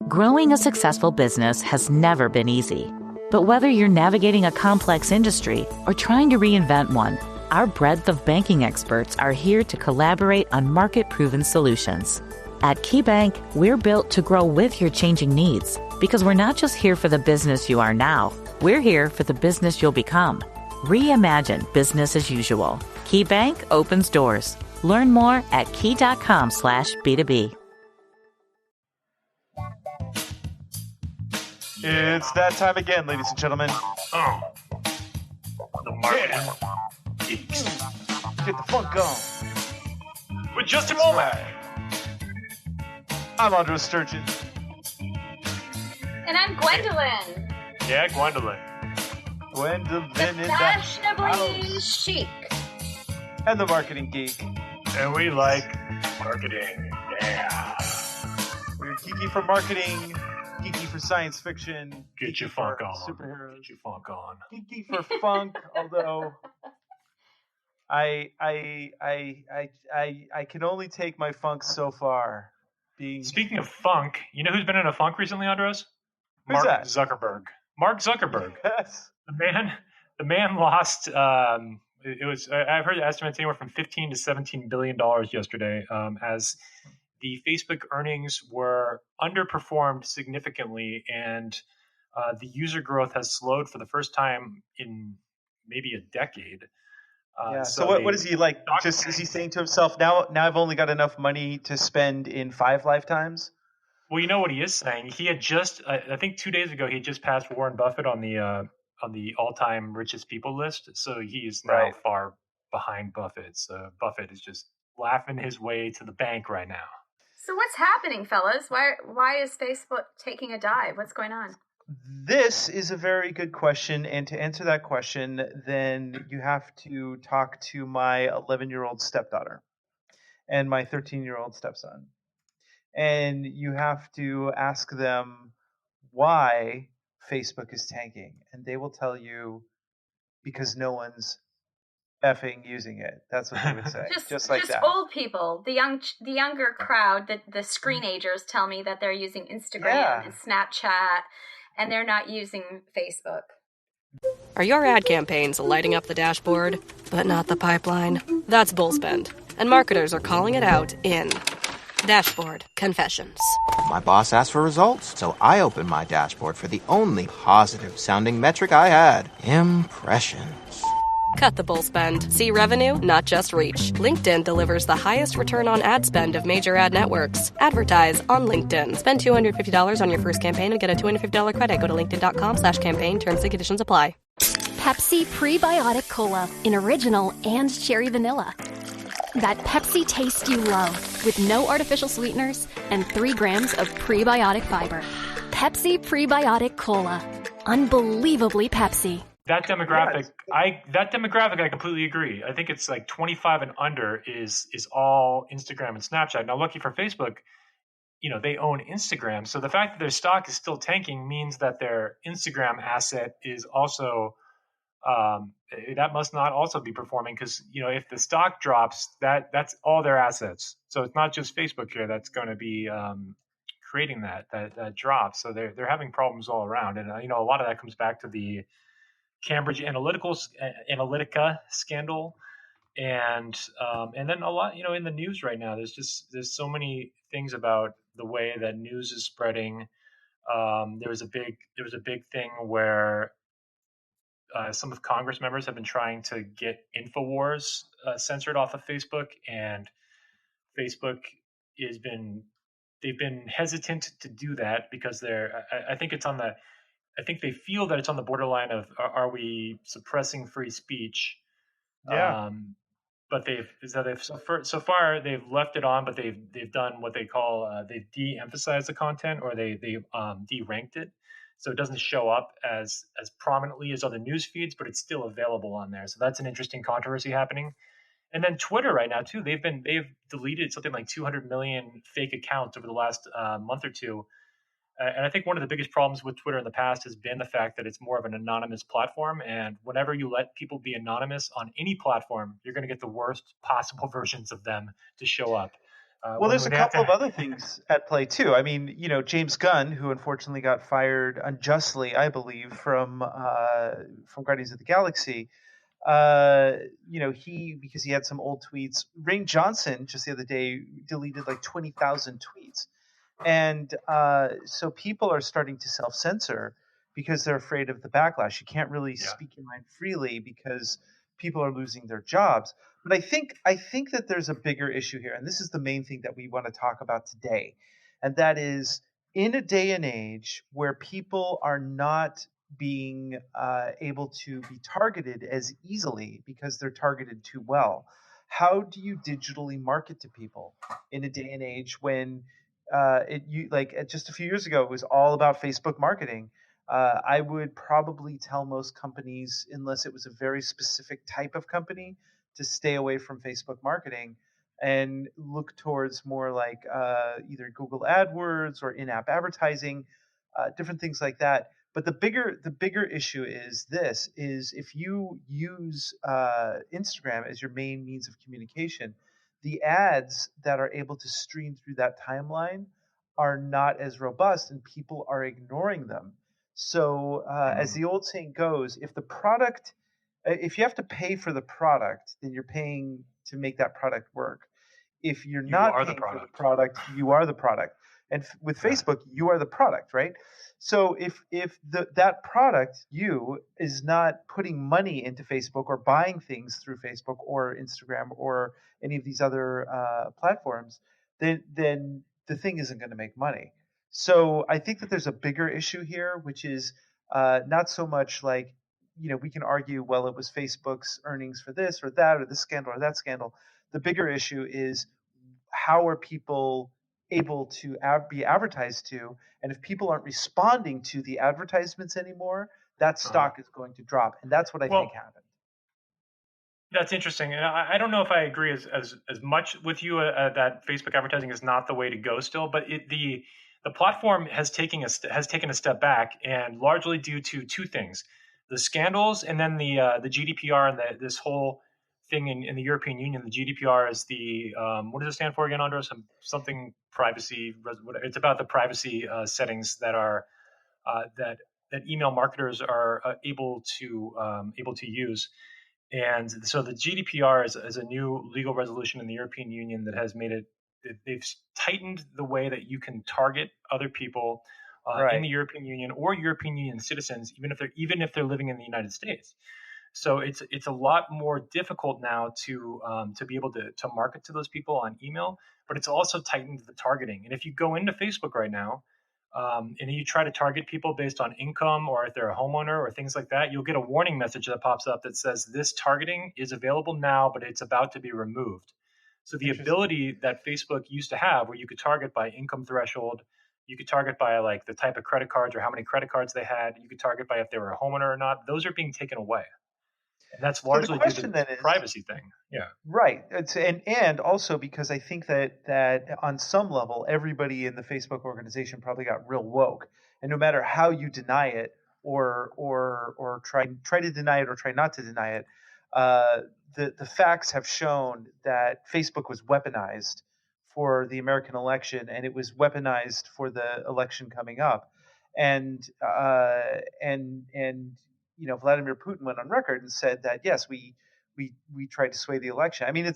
Growing a successful business has never been easy. But whether you're navigating a complex industry or trying to reinvent one, our breadth of banking experts are here to collaborate on market-proven solutions. At KeyBank, we're built to grow with your changing needs because we're not just here for the business you are now, we're here for the business you'll become. Reimagine business as usual. KeyBank opens doors. Learn more at key.com/B2B. It's that time again, ladies and gentlemen. Oh, the marketing geeks. Get the funk on. With Justin Womack. I'm Andrew Sturgeon. And I'm Gwendolyn. Yeah, Gwendolyn. Gwendolyn The in the fashionably house. chic. And the marketing geek. And we like marketing. Yeah. We're geeky for marketing, geeky for science fiction. Get geeky your funk for on. Superheroes. Get your funk on. Geeky for funk, although I can only take my funk so far. Speaking of funk, you know who's been in a funk recently, Andres? Who's Mark that? Zuckerberg. Mark Zuckerberg. Yes. The man lost. It was. I've heard estimates anywhere from $15 to $17 billion yesterday, as the Facebook earnings were underperformed significantly, and the user growth has slowed for the first time in maybe a decade. Yeah. So what is he like? Just is he saying to himself, now I've only got enough money to spend in 5 lifetimes? Well, you know what he is saying. He had just, I think 2 days ago, he just passed Warren Buffett on the all-time richest people list. So he is now far behind Buffett. So Buffett is just laughing his way to the bank right now. So what's happening, fellas? Why is Facebook taking a dive? What's going on? This is a very good question, and to answer that question, then you have to talk to my 11-year-old stepdaughter and my 13-year-old stepson. And you have to ask them why Facebook is tanking. And they will tell you because no one's effing using it. That's what they would say. Just like that. Old people, the younger crowd, the screenagers tell me that they're using Instagram and Snapchat, and they're not using Facebook. Are your ad campaigns lighting up the dashboard, but not the pipeline? That's Bullspend, and marketers are calling it out in Dashboard Confessions. My boss asked for results, so I opened my dashboard for the only positive-sounding metric I had: impressions. Cut the bull spend. See revenue, not just reach. LinkedIn delivers the highest return on ad spend of major ad networks. Advertise on LinkedIn. Spend $250 on your first campaign and get a $250 credit. Go to linkedin.com/campaign. Terms and conditions apply. Pepsi Prebiotic Cola in original and cherry vanilla. That Pepsi taste you love with no artificial sweeteners and 3 grams of prebiotic fiber. Pepsi Prebiotic Cola. Unbelievably Pepsi. That demographic, I completely agree. I think it's like 25 and under is all Instagram and Snapchat. Now, lucky for Facebook, they own Instagram. So the fact that their stock is still tanking means that their Instagram asset is also that must not also be performing, because if the stock drops, that's all their assets. So it's not just Facebook here that's going to be creating that drop. So they're having problems all around, and a lot of that comes back to the Cambridge Analytica scandal, and then a lot in the news right now. There's so many things about the way that news is spreading. There was a big thing where some of Congress members have been trying to get InfoWars censored off of Facebook, and Facebook they've been hesitant to do that because I think they feel that it's on the borderline of are we suppressing free speech? Yeah. But so far they've left it on, but they've done what they call they've de-emphasized the content, or they de-ranked it, so it doesn't show up as prominently as other news feeds, but it's still available on there. So that's an interesting controversy happening. And then Twitter right now too, they've deleted something like 200 million fake accounts over the last month or two. And I think one of the biggest problems with Twitter in the past has been the fact that it's more of an anonymous platform. And whenever you let people be anonymous on any platform, you're going to get the worst possible versions of them to show up. Well, there's a couple of other things at play too. I mean, James Gunn, who unfortunately got fired unjustly, I believe, from Guardians of the Galaxy. Because he had some old tweets. Rian Johnson just the other day deleted like 20,000 tweets, and so people are starting to self-censor because they're afraid of the backlash. You can't really speak your mind freely because people are losing their jobs. But I think that there's a bigger issue here, and this is the main thing that we want to talk about today, and that is in a day and age where people are not being able to be targeted as easily because they're targeted too well. How do you digitally market to people in a day and age when just a few years ago it was all about Facebook marketing? I would probably tell most companies, unless it was a very specific type of company, to stay away from Facebook marketing and look towards more like either Google AdWords or in-app advertising, different things like that. But the bigger issue is if you use Instagram as your main means of communication, the ads that are able to stream through that timeline are not as robust, and people are ignoring them. So as the old saying goes, if you have to pay for the product, then you're paying to make that product work. If you're not paying for the product, you are the product. And with Facebook, you are the product, right? So if that product, you, is not putting money into Facebook or buying things through Facebook or Instagram or any of these other platforms, then the thing isn't going to make money. So I think that there's a bigger issue here, which is not so much like, we can argue, well, it was Facebook's earnings for this or that or this scandal or that scandal. The bigger issue is how are people able to be advertised to, and if people aren't responding to the advertisements anymore, that stock is going to drop, and that's what I think happened. That's interesting, and I don't know if I agree as much with you that Facebook advertising is not the way to go still, but the platform has taken a step back, and largely due to two things: the scandals, and then the GDPR and this whole thing in the European Union. The GDPR is the what does it stand for again, Andros? Something privacy. It's about the privacy settings that are that email marketers are able to use. And so the GDPR is a new legal resolution in the European Union that has made it. They've tightened the way that you can target other people in the European Union or European Union citizens, even if they're living in the United States. So it's a lot more difficult now to be able to market to those people on email, but it's also tightened the targeting. And if you go into Facebook right now and you try to target people based on income or if they're a homeowner or things like that, you'll get a warning message that pops up that says this targeting is available now, but it's about to be removed. So the ability that Facebook used to have, where you could target by income threshold, you could target by like the type of credit cards or how many credit cards they had, you could target by if they were a homeowner or not, those are being taken away. And that's largely due to the privacy thing. Yeah. Right. And also because I think that on some level, everybody in the Facebook organization probably got real woke. And no matter how you deny it or try to deny it or try not to deny it, the facts have shown that Facebook was weaponized for the American election, and it was weaponized for the election coming up. And Vladimir Putin went on record and said that, yes, we tried to sway the election. I mean,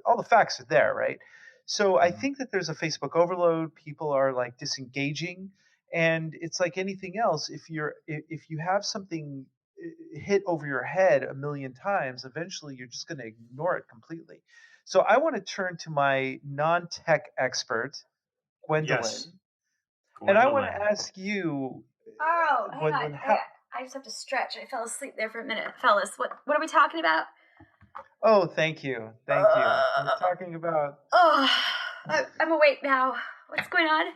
all the facts are there, right? So I think that there's a Facebook overload. People are like disengaging, and it's like anything else. If you have something hit over your head a million times, eventually you're just going to ignore it completely. So I want to turn to my non-tech expert, Gwendolyn. Yes. And I want to ask you, Gwendolyn, I just have to stretch. I fell asleep there for a minute. Fellas, what are we talking about? Oh, thank you. We're talking about... Oh, I'm awake now. What's going on?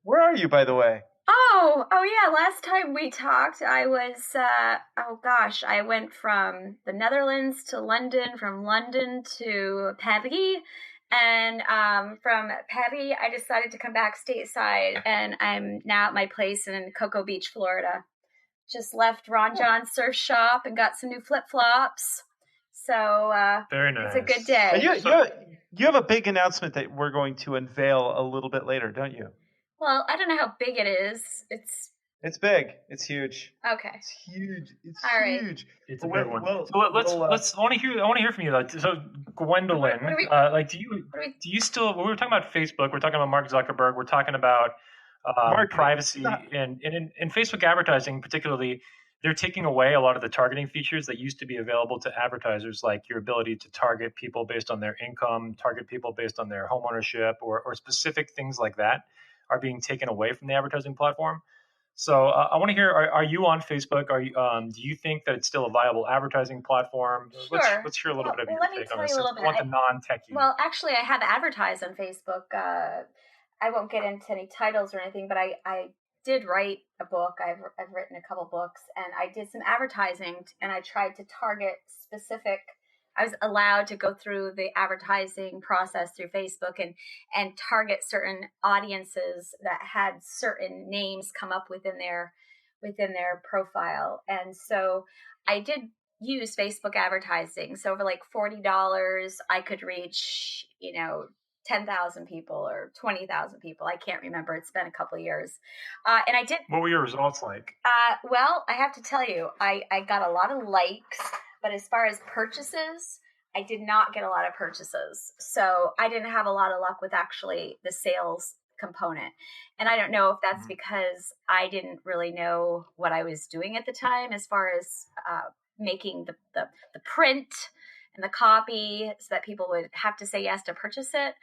Where are you, by the way? Oh yeah. Last time we talked, I was, I went from the Netherlands to London, from London to Paris. And from Paris, I decided to come back stateside, and I'm now at my place in Cocoa Beach, Florida. Just left Ron John's surf shop and got some new flip-flops. So Very nice. it's a good day. And you have a big announcement that we're going to unveil a little bit later, don't you? Well, I don't know how big it is. It's big. It's huge. Okay. It's huge. It's All right. huge. It's a big one. So let's. I want to hear from you though. So Gwendolyn, do you still? We were talking about Facebook. We're talking about Mark Zuckerberg. We're talking about privacy and in Facebook advertising, particularly. They're taking away a lot of the targeting features that used to be available to advertisers, like your ability to target people based on their income, target people based on their home ownership, or specific things like that are being taken away from the advertising platform. So I want to hear: Are you on Facebook? Are you? Do you think that it's still a viable advertising platform? Sure. Let's hear a little bit of your take on this. Let me tell you a little bit. I want the non-techie. Well, actually, I have advertised on Facebook. I won't get into any titles or anything, but I did write a book. I've written a couple books, and I did some advertising, and I tried to target specific. I was allowed to go through the advertising process through Facebook and target certain audiences that had certain names come up within their profile. And so I did use Facebook advertising. So for like $40, I could reach, 10,000 people or 20,000 people. I can't remember. It's been a couple of years. And I did. What were your results like? Well, I have to tell you, I got a lot of likes, but as far as purchases, I did not get a lot of purchases. So I didn't have a lot of luck with actually the sales component. And I don't know if that's because I didn't really know what I was doing at the time as far as making the print and the copy so that people would have to say yes to purchase it.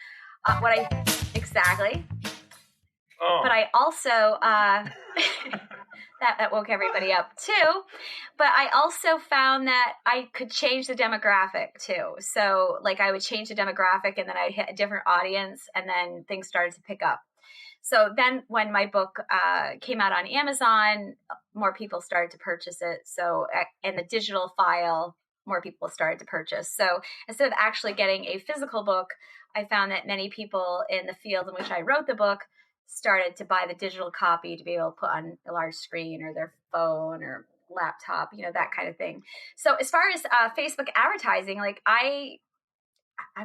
Exactly. Oh. But I also, that woke everybody up too. But I also found that I could change the demographic too. So like I would change the demographic and then I'd hit a different audience and then things started to pick up. So then when my book came out on Amazon, more people started to purchase it. So in the digital file, more people started to purchase. So instead of actually getting a physical book, I found that many people in the field in which I wrote the book started to buy the digital copy to be able to put on a large screen or their phone or laptop, that kind of thing. So as far as Facebook advertising, like I'm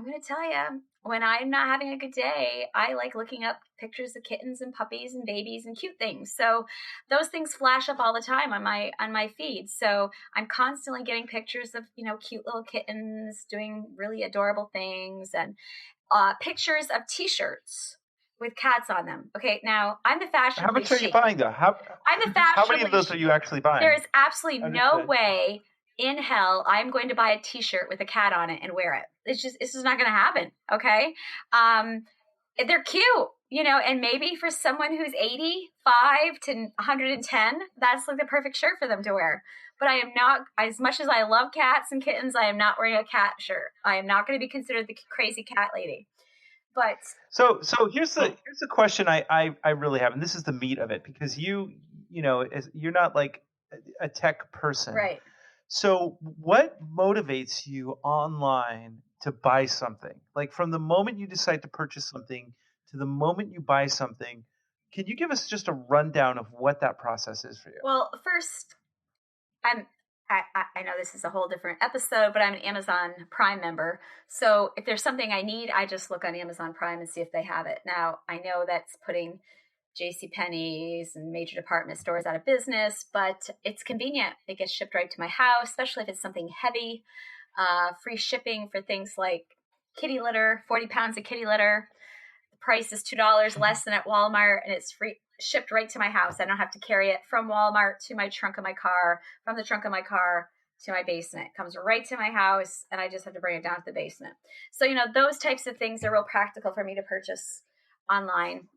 going to tell you, when I'm not having a good day, I like looking up pictures of kittens and puppies and babies and cute things. So those things flash up all the time on my feed. So I'm constantly getting pictures of, cute little kittens doing really adorable things and pictures of T-shirts with cats on them. Okay, now I'm the fashion. How much are you buying though? I'm the fashion. How many of those are you actually buying? There is absolutely no way in hell I'm going to buy a T-shirt with a cat on it and wear it. This is not going to happen. Okay, they're cute, and maybe for someone who's 85 to 110, that's like the perfect shirt for them to wear. But I am not, as much as I love cats and kittens, I am not wearing a cat shirt. I am not going to be considered the crazy cat lady. But so here's the question I really have, and this is the meat of it, because you're not like a tech person, right? So what motivates you online to buy something? Like from the moment you decide to purchase something to the moment you buy something, can you give us just a rundown of what that process is for you? Well, first, I know this is a whole different episode, but I'm an Amazon Prime member. So if there's something I need, I just look on Amazon Prime and see if they have it. Now, I know that's putting JCPenney's and major department stores out of business, but it's convenient. It gets shipped right to my house, especially if it's something heavy. Free shipping for things like kitty litter, 40 pounds of kitty litter. The price is $2 less than at Walmart, and it's free shipped right to my house. I don't have to carry it from Walmart to my trunk of my car, from the trunk of my car to my basement. It comes right to my house, and I just have to bring it down to the basement. So, those types of things are real practical for me to purchase online.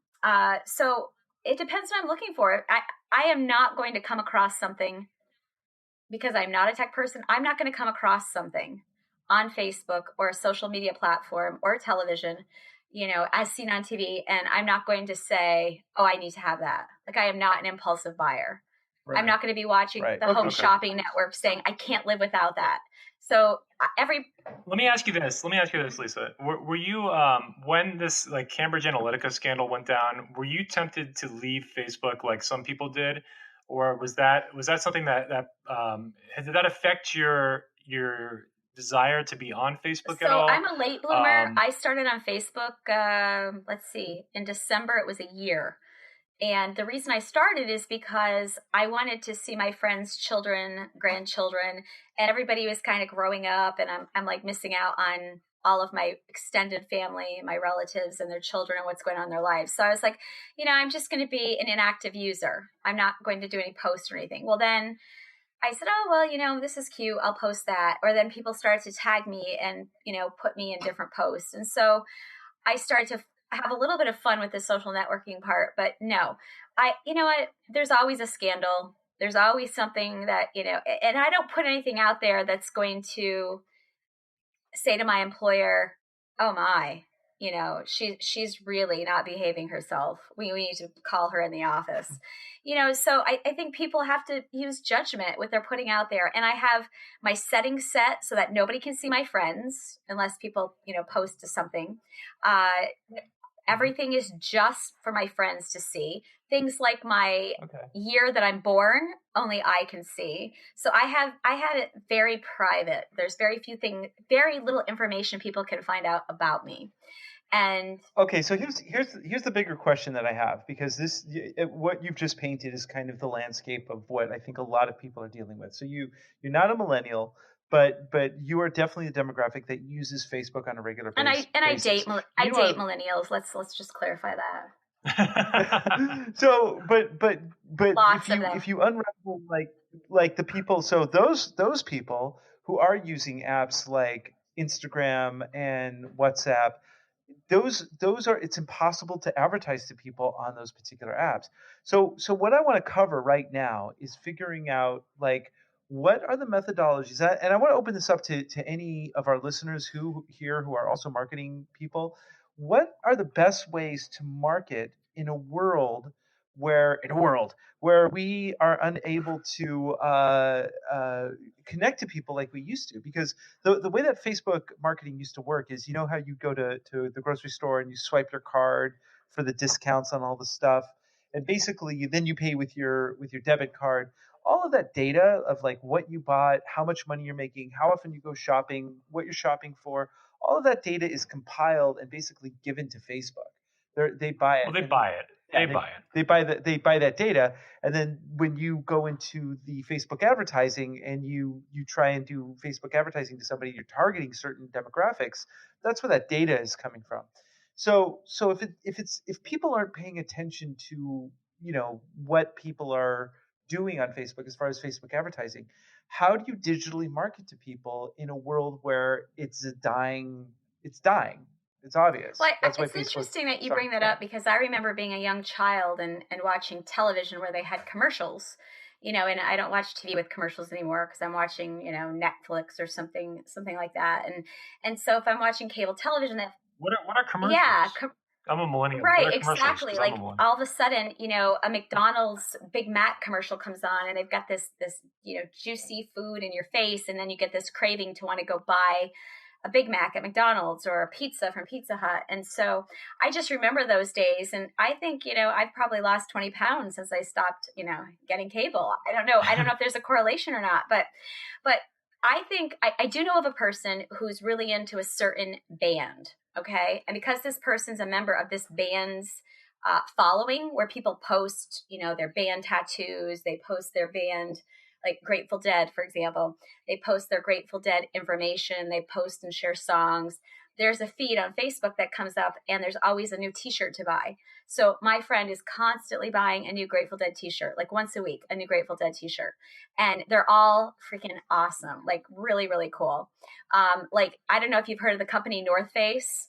So it depends what I'm looking for. I am not going to come across something, because I'm not a tech person. I'm not going to come across something on Facebook or a social media platform or television, as seen on TV. And I'm not going to say, oh, I need to have that. Like, I am not an impulsive buyer. Right. I'm not going to be watching the Home Shopping Network saying, I can't live without that. So Let me ask you this, Lisa. Were you, when this like Cambridge Analytica scandal went down, were you tempted to leave Facebook like some people did? Or was that something that did that affect your desire to be on Facebook So at all? I'm a late bloomer. I started on Facebook, let's see, in December, it was a year. And the reason I started is because I wanted to see my friends' children, grandchildren, and everybody was kind of growing up, and I'm like missing out on all of my extended family, my relatives and their children and what's going on in their lives. So I was like, I'm just going to be an inactive user. I'm not going to do any posts or anything. Well, then I said, oh, well, this is cute. I'll post that. Or then people started to tag me and, put me in different posts. And so I started to have a little bit of fun with the social networking part, but no, you know what? There's always a scandal. There's always something that, and I don't put anything out there that's going to say to my employer, oh my, she's really not behaving herself. We need to call her in the office. So I think people have to use judgment what they're putting out there. And I have my settings set so that nobody can see my friends unless people, post to something. Everything is just for my friends to see. Things like my year that I'm born, only I can see. So I had it very private. There's very little information people can find out about me. And okay, so here's the bigger question that I have, because what you've just painted is kind of the landscape of what I think a lot of people are dealing with. So you're not a millennial, but you are definitely the demographic that uses Facebook on a regular basis. And I date millennials. Let's just clarify that. So, but if you unravel like the people, so those people who are using apps like Instagram and WhatsApp, those are, it's impossible to advertise to people on those particular apps. So what I want to cover right now is figuring out what are the methodologies, and I want to open this up to any of our listeners who are also marketing people. What are the best ways to market in a world where we are unable to connect to people like we used to? Because the way that Facebook marketing used to work is, how you go to the grocery store and you swipe your card for the discounts on all the stuff, and basically then you pay with your debit card. All of that data of what you bought, how much money you're making, how often you go shopping, what you're shopping for, all of that data is compiled and basically given to Facebook. They buy it. Well, they buy it. They buy that data, and then when you go into the Facebook advertising and you try and do Facebook advertising to somebody, you're targeting certain demographics. That's where that data is coming from. So if people aren't paying attention to what people are doing on Facebook as far as Facebook advertising, how do you digitally market to people in a world where it's dying? It's obvious. Well, it's interesting that you bring that up, because I remember being a young child and watching television where they had commercials, and I don't watch TV with commercials anymore because I'm watching, Netflix or something like that. And so if I'm watching cable television, what are commercials? Yeah. I'm a millennial. Right, exactly. Like all of a sudden, a McDonald's Big Mac commercial comes on and they've got this juicy food in your face, and then you get this craving to want to go buy a Big Mac at McDonald's or a pizza from Pizza Hut. And so I just remember those days. And I think, I've probably lost 20 pounds since I stopped, getting cable. I don't know if there's a correlation or not, but I think I do know of a person who's really into a certain band. Okay. And because this person's a member of this band's following, where people post, their band tattoos, they post their band, like Grateful Dead, for example, they post their Grateful Dead information, they post and share songs. There's a feed on Facebook that comes up and there's always a new t-shirt to buy. So my friend is constantly buying a new Grateful Dead t-shirt, like once a week, a new Grateful Dead t-shirt. And they're all freaking awesome, like really, really cool. I don't know if you've heard of the company North Face.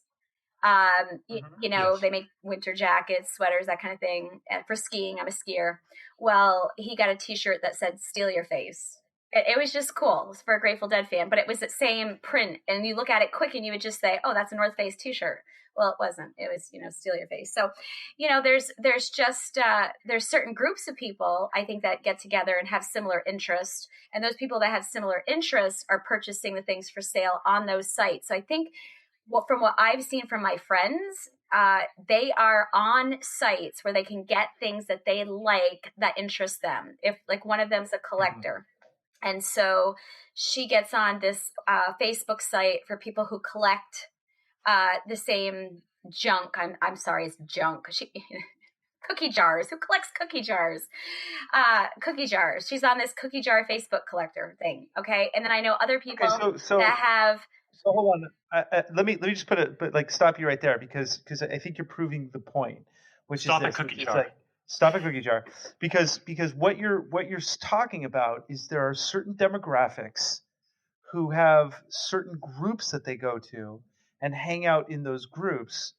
Yes. They make winter jackets, sweaters, that kind of thing. And for skiing, I'm a skier. Well, he got a t-shirt that said "Steal Your Face." It was just cool. It was for a Grateful Dead fan, but it was the same print. And you look at it quick and you would just say, oh, that's a North Face t-shirt. Well, it wasn't. It was, "Steal Your Face." So, there's just, there's certain groups of people, I think, that get together and have similar interests. And those people that have similar interests are purchasing the things for sale on those sites. So I think, from what I've seen from my friends, they are on sites where they can get things that they like that interest them. If one of them's a collector, And so she gets on this Facebook site for people who collect the same junk. I'm sorry, it's junk. Cookie jars. Who collects cookie jars? Cookie jars. She's on this cookie jar Facebook collector thing. Okay, and then I know other people that have. So hold on. Let me just stop you right there because I think you're proving the point, which stop is this, a cookie which jar. Is like, stop a cookie jar, because what you're talking about is there are certain demographics who have certain groups that they go to and hang out in those groups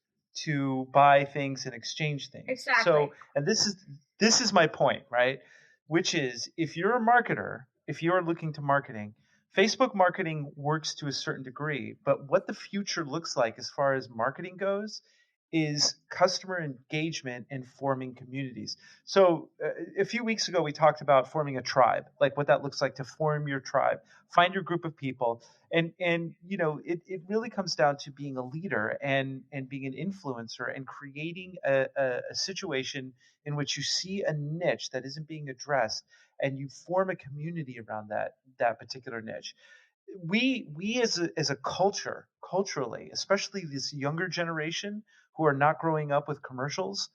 to buy things and exchange things. Exactly. So, and this is my point, right? Which is, if you're a marketer, if you're looking to marketing, Facebook marketing works to a certain degree, but what the future looks like as far as marketing goes is customer engagement and forming communities. So a few weeks ago, we talked about forming a tribe, like what that looks like to form your tribe, find your group of people. And you know, it really comes down to being a leader and being an influencer and creating a situation in which you see a niche that isn't being addressed and you form a community around that particular niche. We as a culturally, especially this younger generation who are not growing up with commercials.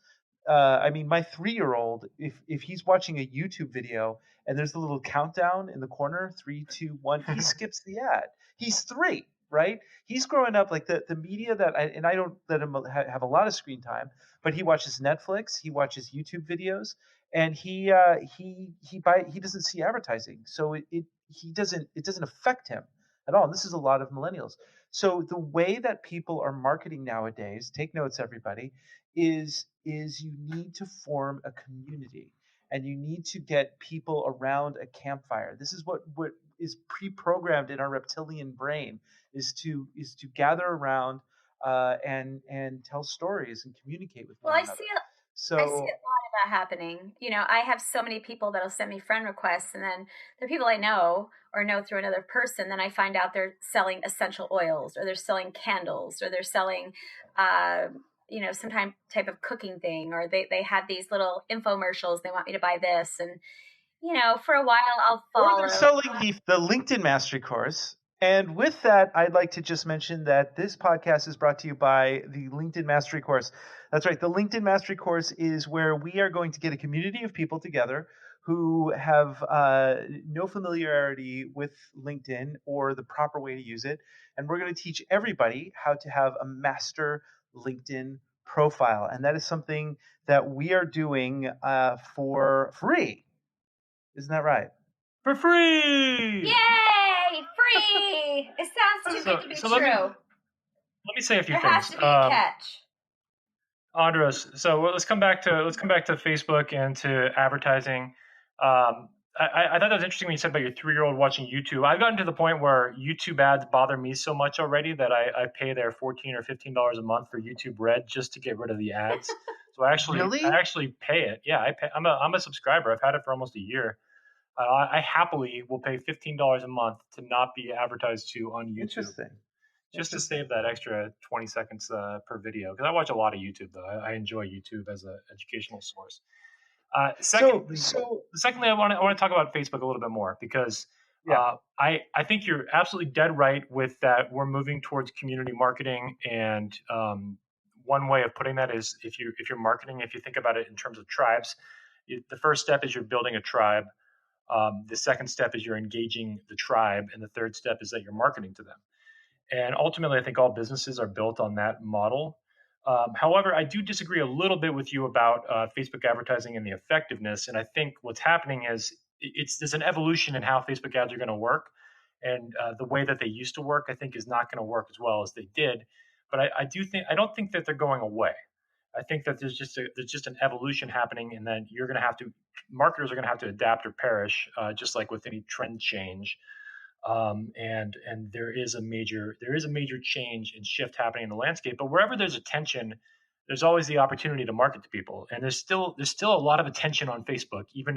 I mean, my 3-year-old, if he's watching a YouTube video and there's a little countdown in the corner, 3, 2, 1, he skips the ad. He's 3, right? He's growing up like the media I don't let him have a lot of screen time, but he watches Netflix, he watches YouTube videos, and he doesn't see advertising, so it doesn't affect him at all. And this is a lot of millennials. So the way that people are marketing nowadays, take notes, everybody, is you need to form a community and you need to get people around a campfire. This is what is pre-programmed in our reptilian brain, is to gather around and tell stories and communicate with one another. I see a lot of that happening. You know, I have so many people that'll send me friend requests, and then the people I know or know through another person, then I find out they're selling essential oils, or they're selling candles, or they're selling, you know, some type of cooking thing, or they have these little infomercials. They want me to buy this, and you know, for a while I'll follow. Or they're selling the LinkedIn Mastery course. And with that, I'd like to just mention that this podcast is brought to you by the LinkedIn Mastery course. That's right. The LinkedIn Mastery course is where we are going to get a community of people together who have no familiarity with LinkedIn or the proper way to use it. And we're going to teach everybody how to have a master LinkedIn profile. And that is something that we are doing for free. Isn't that right? For free! Yay! Free! It sounds too good to be true. Let me say a few things. There has to be a catch. Andres, so let's come back to Facebook and to advertising. I thought that was interesting when you said about your 3-year-old watching YouTube. I've gotten to the point where YouTube ads bother me so much already that I pay their $14 or $15 a month for YouTube Red just to get rid of the ads. So I actually pay it. Yeah, I pay. I'm a subscriber. I've had it for almost a year. I happily will pay $15 a month to not be advertised to on YouTube. Interesting. Just to save that extra 20 seconds per video. Because I watch a lot of YouTube, though. I enjoy YouTube as an educational source. Secondly, I want to talk about Facebook a little bit more because I think you're absolutely dead right with that. We're moving towards community marketing, and one way of putting that is if you're marketing, if you think about it in terms of tribes, the first step is you're building a tribe. The second step is you're engaging the tribe, and the third step is that you're marketing to them. And ultimately, I think all businesses are built on that model. However, I do disagree a little bit with you about Facebook advertising and the effectiveness. And I think what's happening is there's an evolution in how Facebook ads are going to work. And the way that they used to work, I think, is not going to work as well as they did. But I don't think that they're going away. I think that there's just an evolution happening, and then marketers are going to have to adapt or perish, just like with any trend change. And there is a major change and shift happening in the landscape. But wherever there's attention, there's always the opportunity to market to people. And there's still a lot of attention on Facebook, even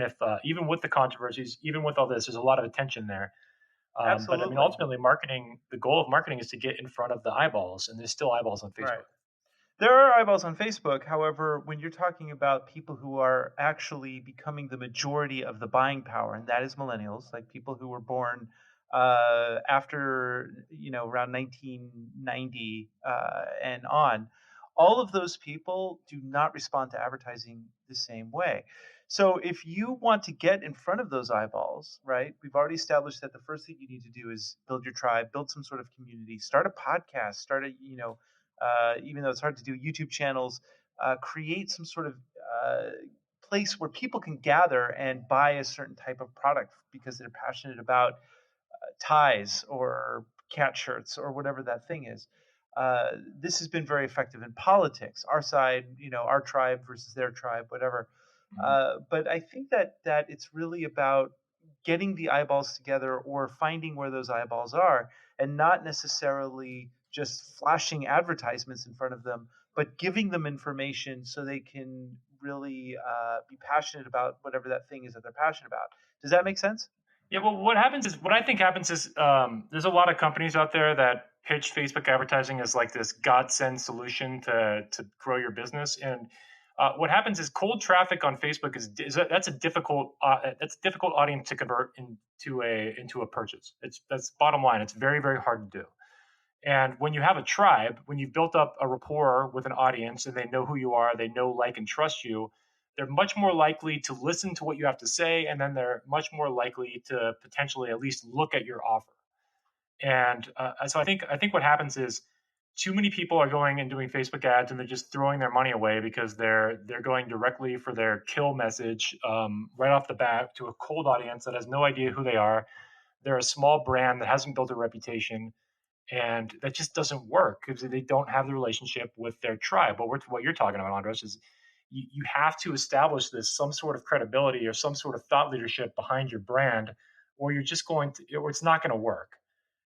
with the controversies, even with all this, there's a lot of attention there. Absolutely. But I mean, ultimately, the goal of marketing is to get in front of the eyeballs, and there's still eyeballs on Facebook. Right. There are eyeballs on Facebook. However, when you're talking about people who are actually becoming the majority of the buying power, and that is millennials, like people who were born after, around 1990 and on, all of those people do not respond to advertising the same way. So if you want to get in front of those eyeballs, right, we've already established that the first thing you need to do is build your tribe, build some sort of community, start a podcast, start a, even though it's hard to do, YouTube channels, create some sort of place where people can gather and buy a certain type of product because they're passionate about ties or cat shirts or whatever that thing is. This has been very effective in politics. Our side, our tribe versus their tribe, whatever. But I think that it's really about getting the eyeballs together or finding where those eyeballs are, and not necessarily just flashing advertisements in front of them, but giving them information so they can really be passionate about whatever that thing is that they're passionate about. Does that make sense? Yeah, well, what I think happens is there's a lot of companies out there that pitch Facebook advertising as like this godsend solution to grow your business. And what happens is cold traffic on Facebook that's a difficult audience to convert into a purchase. That's bottom line. It's very, very hard to do. And when you have a tribe, when you've built up a rapport with an audience and they know who you are, they know, like, and trust you, they're much more likely to listen to what you have to say, and then they're much more likely to potentially at least look at your offer. And so I think what happens is too many people are going and doing Facebook ads, and they're just throwing their money away because they're going directly for their kill message right off the bat to a cold audience that has no idea who they are. They're a small brand that hasn't built a reputation, and that just doesn't work because they don't have the relationship with their tribe. But what you're talking about, Andres, is you have to establish some sort of credibility or some sort of thought leadership behind your brand, or you're just or it's not going to work.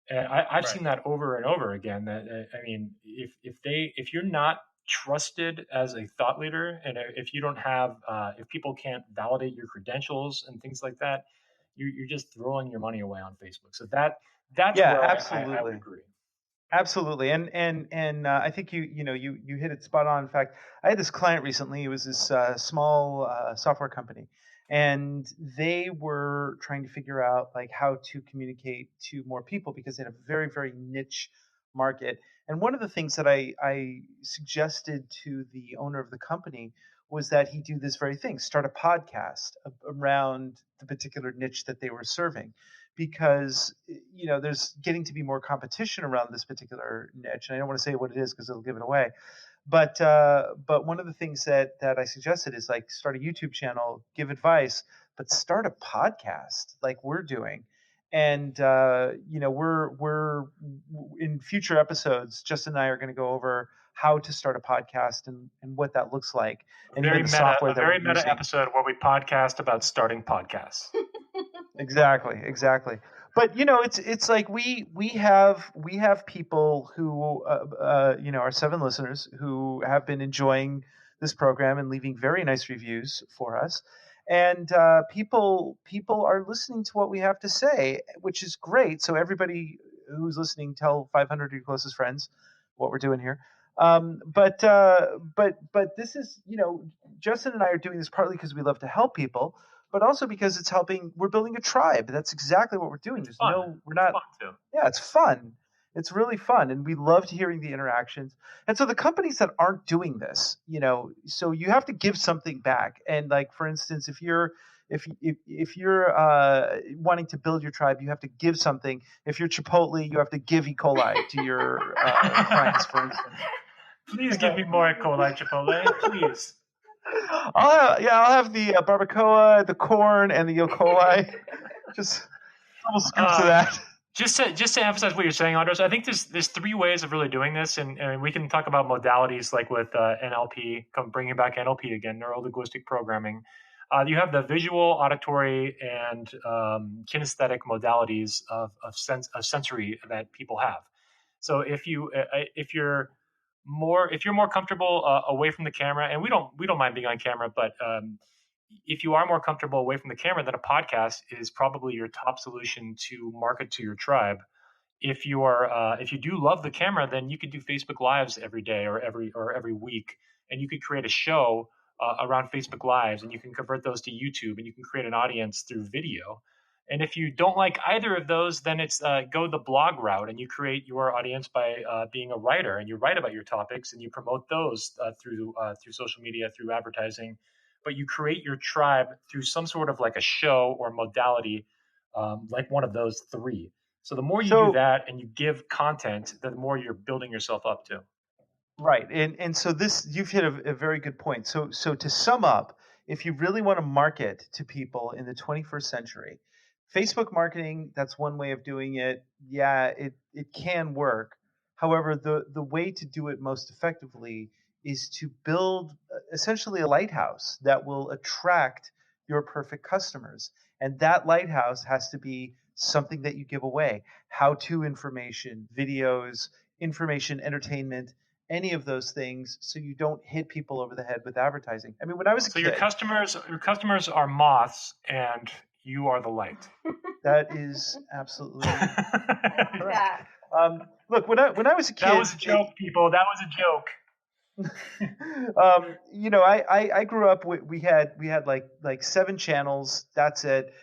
And I've seen that over and over again. That I mean, if you're not trusted as a thought leader, and if you don't have, if people can't validate your credentials and things like that, you're just throwing your money away on Facebook. So that's where absolutely. I would agree. Absolutely, and I think you hit it spot on. In fact, I had this client recently. It was this small software company, and they were trying to figure out like how to communicate to more people because they had a very, very niche market. And one of the things that I suggested to the owner of the company was that he do this very thing: start a podcast around the particular niche that they were serving. Because there's getting to be more competition around this particular niche, and I don't want to say what it is because it'll give it away. But one of the things that I suggested is like start a YouTube channel, give advice, but start a podcast like we're doing. And we're in future episodes, Justin and I are going to go over how to start a podcast and what that looks like, and very even the software very meta episode where we podcast about starting podcasts. Exactly. But it's like we have people who our 7 listeners who have been enjoying this program and leaving very nice reviews for us, and people are listening to what we have to say, which is great. So everybody who's listening, tell 500 of your closest friends what we're doing here. But this is Justin and I are doing this partly because we love to help people, but also because it's helping. We're building a tribe. That's exactly what we're doing. It's fun too. Yeah, it's fun. It's really fun, and we loved hearing the interactions. And so the companies that aren't doing this, so you have to give something back. And like, for instance, if you're wanting to build your tribe, you have to give something. If you're Chipotle, you have to give E. coli to your clients, for instance. Please give me more E. coli, Chipotle, please. I'll have the barbacoa, the corn, and the E. coli. Just double scoops of that. Just to emphasize what you're saying, Andres, I think there's 3 ways of really doing this, and we can talk about modalities like with NLP, bringing back NLP again, neuro-linguistic programming. You have the visual, auditory, and kinesthetic modalities of sensory that people have. So if you're more comfortable away from the camera, and we don't mind being on camera, but if you are more comfortable away from the camera, then a podcast is probably your top solution to market to your tribe. if you do love the camera, then you could do Facebook Lives every day or every week, and you could create a show around Facebook Lives, and you can convert those to YouTube, and you can create an audience through video. And if you don't like either of those, then it's go the blog route, and you create your audience by being a writer, and you write about your topics, and you promote those through social media, through advertising. But you create your tribe through some sort of like a show or modality, like one of those three. So the more you do that and you give content, the more you're building yourself up to. Right. And so this, you've hit a very good point. So to sum up, if you really want to market to people in the 21st century, Facebook marketing, that's one way of doing it. Yeah, it can work. However, the way to do it most effectively is to build essentially a lighthouse that will attract your perfect customers. And that lighthouse has to be something that you give away. How-to information, videos, information, entertainment, any of those things, so you don't hit people over the head with advertising. I mean, when I was a kid, your customers are moths, and you are the light. That is absolutely correct. Look, when I was a kid, that was a joke, people. That was a joke. I grew up. We had like 7 channels. That's it.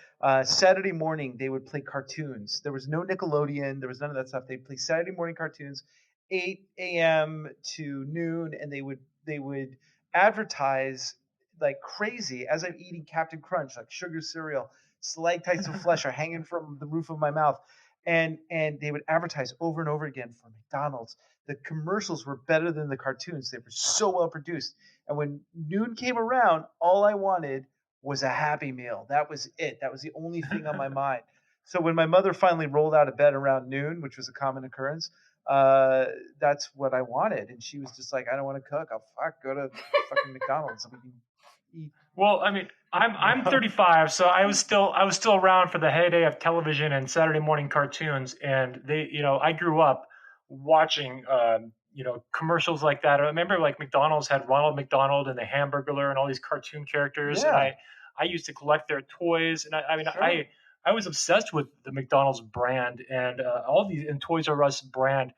Saturday morning they would play cartoons. There was no Nickelodeon. There was none of that stuff. They'd play Saturday morning cartoons, 8 a.m. to noon, and they would advertise like crazy as I'm eating Captain Crunch, like sugar cereal. Stalactites of flesh are hanging from the roof of my mouth. And they would advertise over and over again for McDonald's. The commercials were better than the cartoons. They were so well produced. And when noon came around, all I wanted was a Happy Meal. That was it. That was the only thing on my mind. So when my mother finally rolled out of bed around noon, which was a common occurrence, that's what I wanted. And she was just like, I don't want to cook. I'll go to fucking McDonald's and we can eat. Well, I mean, I'm 35, so I was still around for the heyday of television and Saturday morning cartoons, and I grew up watching commercials like that. I remember like McDonald's had Ronald McDonald and the Hamburglar and all these cartoon characters, and I used to collect their toys, and I was obsessed with the McDonald's brand and all these and Toys R Us brand.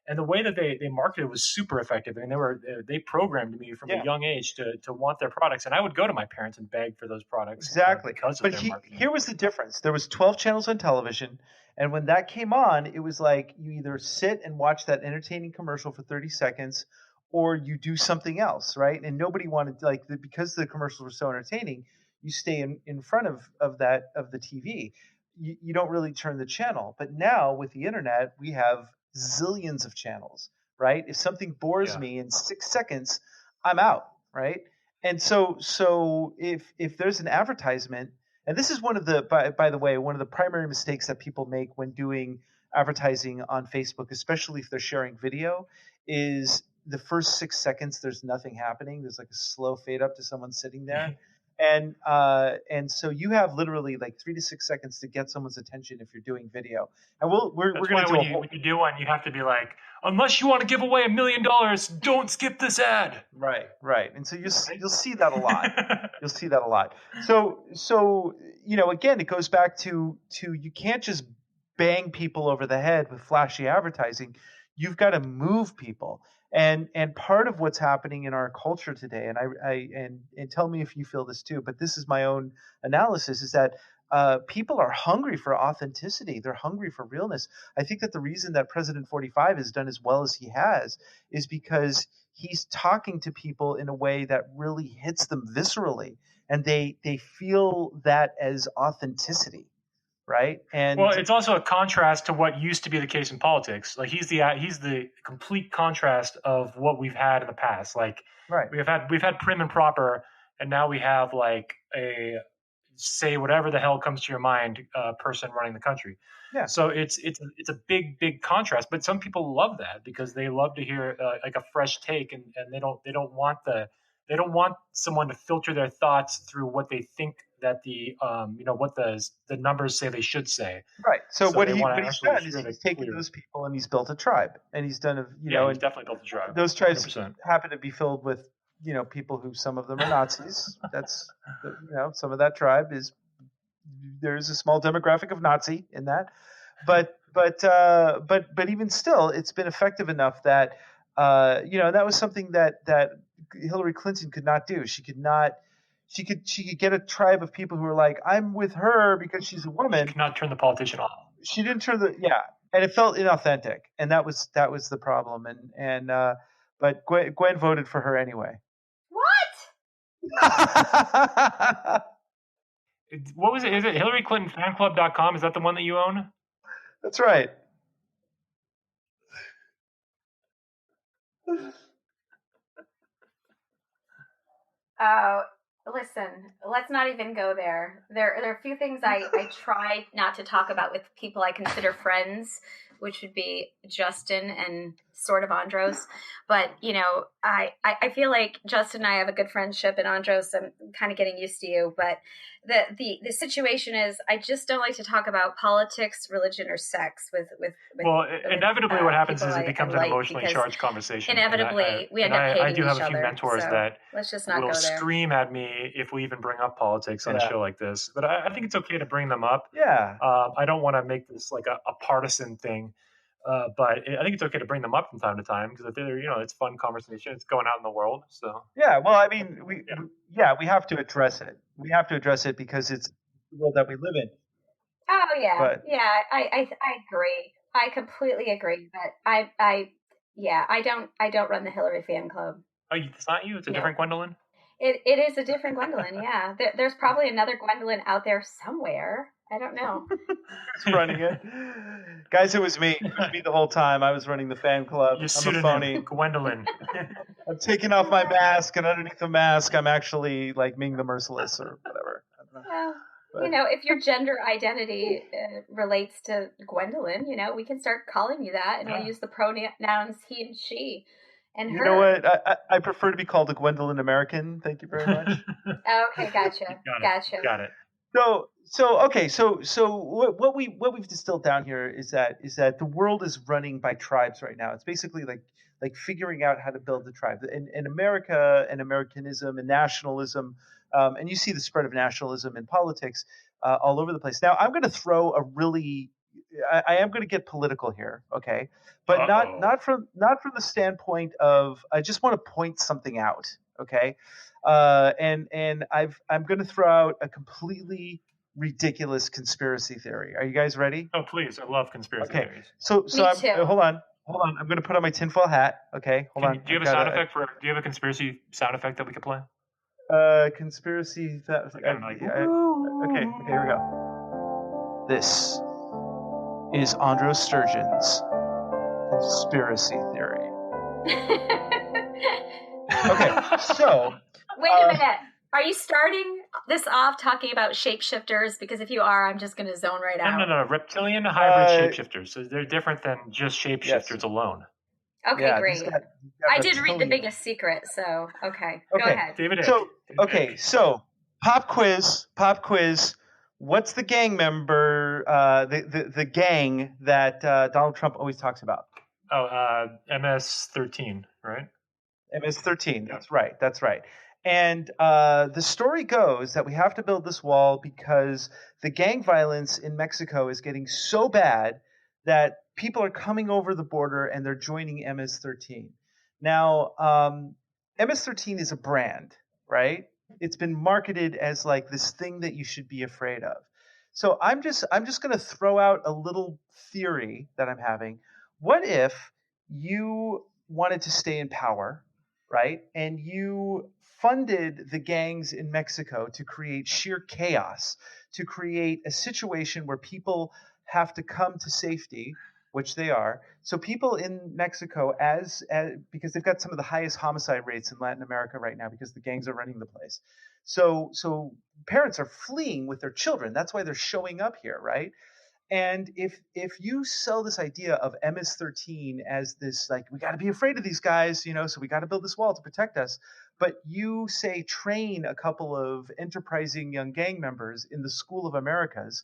And the way that they marketed was super effective. I mean, they programmed me from a young age to want their products, and I would go to my parents and beg for those products. Exactly. Because of their marketing. Here was the difference. There was 12 channels on television, and when that came on, it was like you either sit and watch that entertaining commercial for 30 seconds, or you do something else, right? And nobody wanted because the commercials were so entertaining, you stay in front of the TV. You don't really turn the channel. But now with the internet, we have zillions of channels, right? If something bores me in 6 seconds, I'm out, right? And so if there's an advertisement, and this is one of the by the way, one of the primary mistakes that people make when doing advertising on Facebook, especially if they're sharing video, is the first 6 seconds there's nothing happening. There's like a slow fade up to someone sitting there. And so you have literally like 3 to 6 seconds to get someone's attention if you're doing video. And we're going to do when you do one, you have to be like, unless you want to give away $1 million, don't skip this ad. Right. And so you'll see that a lot. You'll see that a lot. So again, it goes back to you can't just bang people over the head with flashy advertising. You've got to move people. And part of what's happening in our culture today, and tell me if you feel this too, but this is my own analysis, is that people are hungry for authenticity. They're hungry for realness. I think that the reason that President 45 has done as well as he has is because he's talking to people in a way that really hits them viscerally, and they feel that as authenticity. Right. And it's also a contrast to what used to be the case in politics. Like he's the complete contrast of what we've had in the past. Like we've had prim and proper, and now we have like a say whatever the hell comes to your mind person running the country. Yeah. So it's a big contrast. But some people love that because they love to hear like a fresh take, and they don't want someone to filter their thoughts through what they think that what the numbers say they should say. Right. So what he's done is he's taken those people and he's built a tribe, and he's done he's definitely built a tribe. Those tribes 100%. happen to be filled with people who some of them are Nazis. That's some of that tribe is there's a small demographic of Nazi in that. but even still, it's been effective enough that that was something that Hillary Clinton could not do. She could get a tribe of people who were like, I'm with her because she's a woman. She could not turn the politician off. She didn't turn and it felt inauthentic, and that was the problem. But Gwen voted for her anyway. What? What was it? Is it HillaryClintonFanClub.com? Is that the one that you own? That's right. Oh, listen, let's not even go there. There are a few things I try not to talk about with people I consider friends, which would be Justin and sort of Andros. But, I feel like Justin and I have a good friendship, and Andros, I'm kind of getting used to you. But the situation is, I just don't like to talk about politics, religion, or sex with inevitably what happens is it becomes an emotionally charged conversation. Inevitably, we end up hating each other. I do have a few mentors that let's just not will go there. Scream at me if we even bring up politics on a show like this. But I think it's okay to bring them up. Yeah. I don't want to make this like a partisan thing. But I think it's okay to bring them up from time to time because it's fun conversation. It's going out in the world. So yeah, well, I mean, we have to address it. We have to address it because it's the world that we live in. Oh yeah, I agree. I completely agree. But I don't run the Hillary fan club. Oh, it's not you. It's a different Gwendolyn. It is a different Gwendolyn. Yeah, there's probably another Gwendolyn out there somewhere. I don't know. Who's running it? Guys, it was me. It was me the whole time. I was running the fan club. I'm a phony. Gwendolyn. I'm taking off my mask, and underneath the mask, I'm actually like Ming the Merciless or whatever. I don't know. Well, if your gender identity relates to Gwendolyn, we can start calling you that, and we'll use the pronouns he and she. And her. You know what? I prefer to be called a Gwendolyn American. Thank you very much. Okay, gotcha. Got it. So what we've distilled down here is that the world is running by tribes right now. It's basically like figuring out how to build the tribe. In America, and Americanism and nationalism, and you see the spread of nationalism in politics all over the place. Now, I'm going to throw I am going to get political here, okay? But not from the standpoint of I just want to point something out, okay? And I'm going to throw out a completely ridiculous conspiracy theory. Are you guys ready? Oh, please! I love conspiracy theories. So hold on. I'm going to put on my tinfoil hat. Okay, hold on. Do you have a sound effect do you have a conspiracy sound effect that we could play? Conspiracy. Okay, here we go. This is Andros Sturgeon's conspiracy theory. Okay, so. Wait a minute. Are you starting this off talking about shapeshifters? Because if you are, I'm just going to zone right out. No. Reptilian hybrid shapeshifters. So they're different than just shapeshifters alone. Okay, great. I did read The Biggest Secret, so okay. Go ahead. So pop quiz. What's the gang member, the gang that Donald Trump always talks about? Oh, MS-13, right? MS-13, that's right. And the story goes that we have to build this wall because the gang violence in Mexico is getting so bad that people are coming over the border and they're joining MS-13. Now, MS-13 is a brand, right? It's been marketed as like this thing that you should be afraid of. So I'm just going to throw out a little theory that I'm having. What if you wanted to stay in power, right? And you funded the gangs in Mexico to create sheer chaos, to create a situation where people have to come to safety, which they are. So people in Mexico, because they've got some of the highest homicide rates in Latin America right now because the gangs are running the place. So parents are fleeing with their children. That's why they're showing up here, right? And if you sell this idea of MS-13 as this, like, we got to be afraid of these guys, so we got to build this wall to protect us, but you say train a couple of enterprising young gang members in the School of Americas.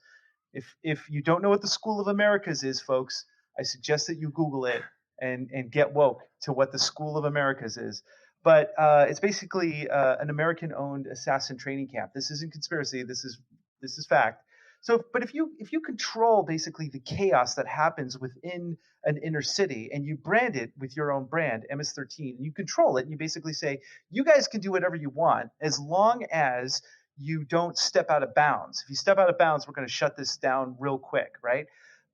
If you don't know what the School of Americas is, folks, I suggest that you Google it and get woke to what the School of Americas is. But it's basically an American-owned assassin training camp. This isn't conspiracy. This is fact. So, but if you control basically the chaos that happens within an inner city and you brand it with your own brand, MS-13, and you control it, and you basically say, you guys can do whatever you want as long as you don't step out of bounds. If you step out of bounds, we're going to shut this down real quick, right?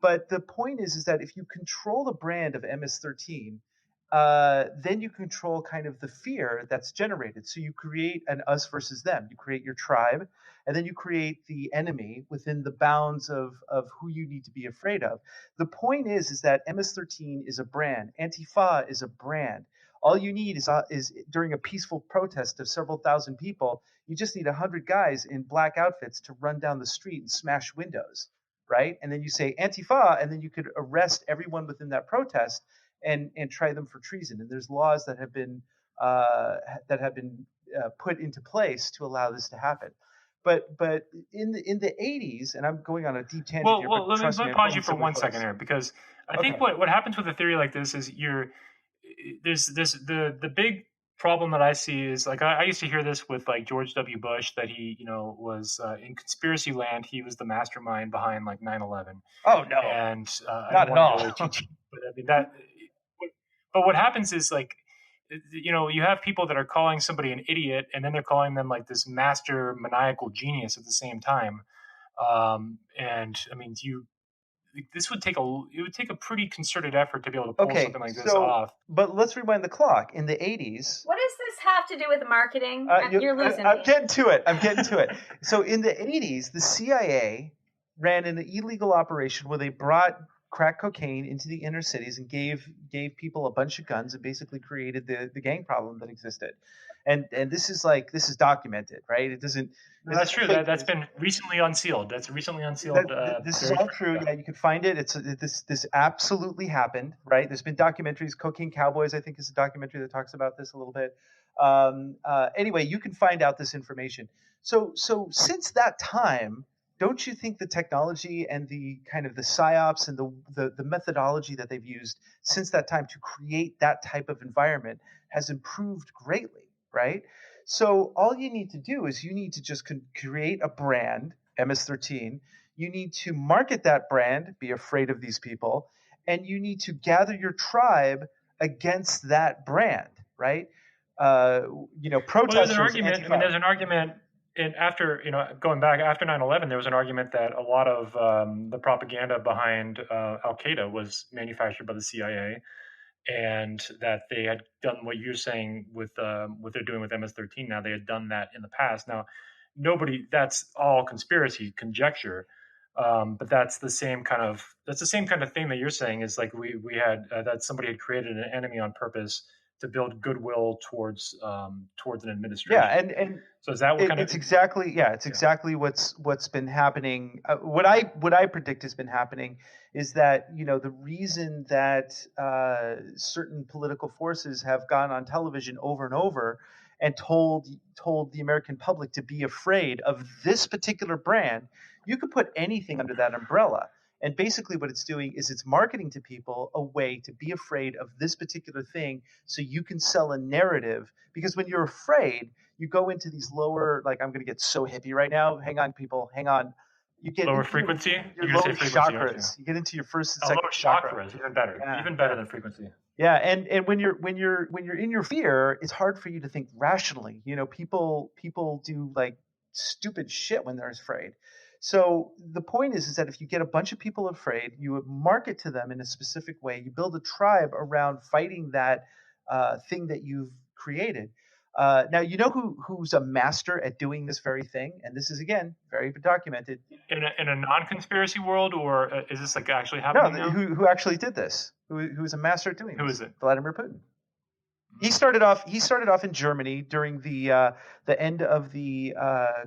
But the point is that if you control the brand of MS-13, then you control kind of the fear that's generated. So you create an us versus them. You create your tribe, and then you create the enemy within the bounds of who you need to be afraid of. The point is that MS-13 is a brand. Antifa is a brand. All you need is during a peaceful protest of several thousand people, you just need 100 guys in black outfits to run down the street and smash windows, right? And then you say Antifa, and then you could arrest everyone within that protest and try them for treason. And there's laws that have been put into place to allow this to happen. But in the 80s, and I'm going on a deep tangent here. Well, let me pause you for 1 second here, because I think what happens with a theory like this is there's the big problem that I see is, like, I used to hear this with like George W. Bush, that he was in conspiracy land. He was the mastermind behind like 9/11. Oh no, and not at all. But I mean that. But what happens is, like, you have people that are calling somebody an idiot, and then they're calling them like this master maniacal genius at the same time. And I mean, it would take a pretty concerted effort to be able to pull something like this off. But let's rewind the clock. In the 80s, what does this have to do with marketing? You're losing I'm me. getting to it. So in the 80s, the CIA ran an illegal operation where they brought crack cocaine into the inner cities and gave people a bunch of guns and basically created the gang problem that existed. And this is documented, right? It doesn't. No, that's true. That's been recently unsealed. That's recently unsealed. This is all true. Yeah, you can find it. This absolutely happened, right? There's been documentaries. Cocaine Cowboys, I think, is a documentary that talks about this a little bit. Anyway, you can find out this information. So since that time, don't you think the technology and the kind of the psyops and the methodology that they've used since that time to create that type of environment has improved greatly, right? So all you need to do is you need to just create a brand, MS-13. You need to market that brand, be afraid of these people, and you need to gather your tribe against that brand, right? Protesters. There's an argument. And after, going back after 9/11, there was an argument that a lot of the propaganda behind Al Qaeda was manufactured by the CIA, and that they had done what you're saying with what they're doing with MS-13 now. They had done that in the past. Now, that's all conspiracy conjecture, but that's the same kind of thing that you're saying is like we had that somebody had created an enemy on purpose to build goodwill towards an administration. Yeah, and so is that what it's exactly what's been happening. What I predict has been happening is that the reason that certain political forces have gone on television over and over and told the American public to be afraid of this particular brand, you could put anything under that umbrella. And basically what it's doing is it's marketing to people a way to be afraid of this particular thing so you can sell a narrative. Because when you're afraid, you go into these lower, like, I'm going to get so hippie right now. Hang on, people. Hang on. You get lower frequency? Your lower chakras. You get into your first and second chakras. Even better. Yeah. Even better than frequency. Yeah, and when you're in your fear, it's hard for you to think rationally. People do like stupid shit when they're afraid. So the point is that if you get a bunch of people afraid, you market to them in a specific way, you build a tribe around fighting that thing that you've created. Now, who's a master at doing this very thing? And this is, again, very documented. In a non-conspiracy world, or is this like actually happening now? Who actually did this? Who's a master at doing this? Who is it? Vladimir Putin. He started off in Germany during the end of the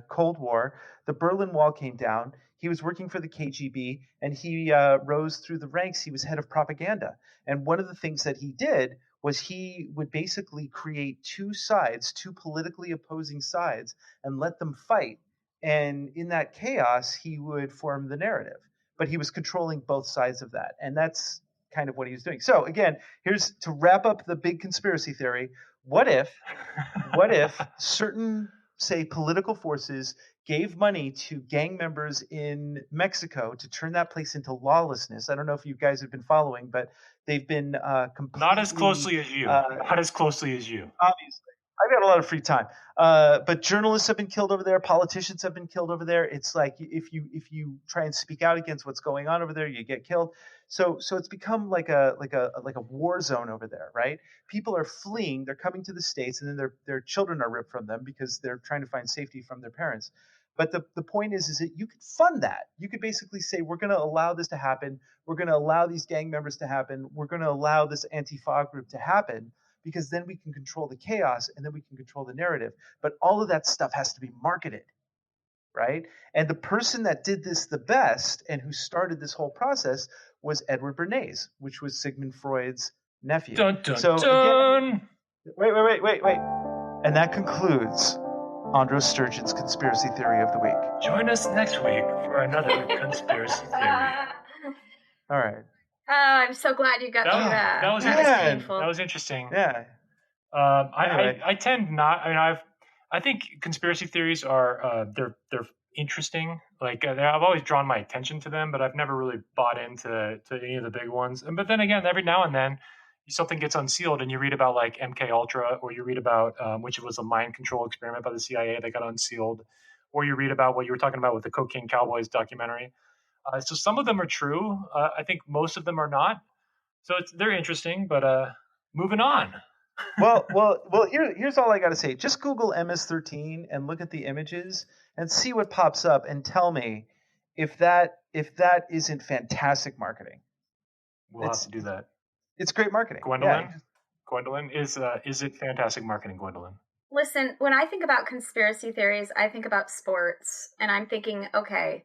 Cold War. The Berlin Wall came down. He was working for the KGB, and he rose through the ranks. He was head of propaganda. And one of the things that he did was he would basically create two politically opposing sides, and let them fight. And in that chaos, he would form the narrative. But he was controlling both sides of that. And that's kind of what he was doing. So again, here's to wrap up the big conspiracy theory. What if certain, say, political forces gave money to gang members in Mexico to turn that place into lawlessness. I don't know if you guys have been following, but they've been completely... Not as closely as you. Not as closely as you. Obviously. I've got a lot of free time. But journalists have been killed over there. Politicians have been killed over there. It's like if you try and speak out against what's going on over there, you get killed. So it's become like a war zone over there, right? People are fleeing. They're coming to the States, and then their children are ripped from them because they're trying to find safety from their parents. But the point is that you could fund that. You could basically say, we're going to allow this to happen. We're going to allow these gang members to happen. We're going to allow this Antifa group to happen, because then we can control the chaos and then we can control the narrative. But all of that stuff has to be marketed, right? And the person that did this the best and who started this whole process was Edward Bernays, which was Sigmund Freud's nephew. Dun, dun, so dun. Again, wait. And that concludes Andros Sturgeon's Conspiracy Theory of the Week. Join us next week for another conspiracy theory. All right. Oh, I'm so glad you got through that. That was painful. That was interesting. Yeah. Anyway. I tend not. I mean, I think conspiracy theories are they're interesting. Like I've always drawn my attention to them, but I've never really bought into any of the big ones. But then again, every now and then something gets unsealed, and you read about like MK Ultra, or you read about which was a mind control experiment by the CIA that got unsealed, or you read about what you were talking about with the Cocaine Cowboys documentary. So some of them are true. I think most of them are not. So they're interesting, but moving on. well, here's all I got to say. Just Google MS-13 and look at the images and see what pops up, and tell me if that isn't fantastic marketing. We'll have to do that. It's great marketing. Gwendolyn, is it fantastic marketing, Gwendolyn? Listen, when I think about conspiracy theories, I think about sports, and I'm thinking, okay,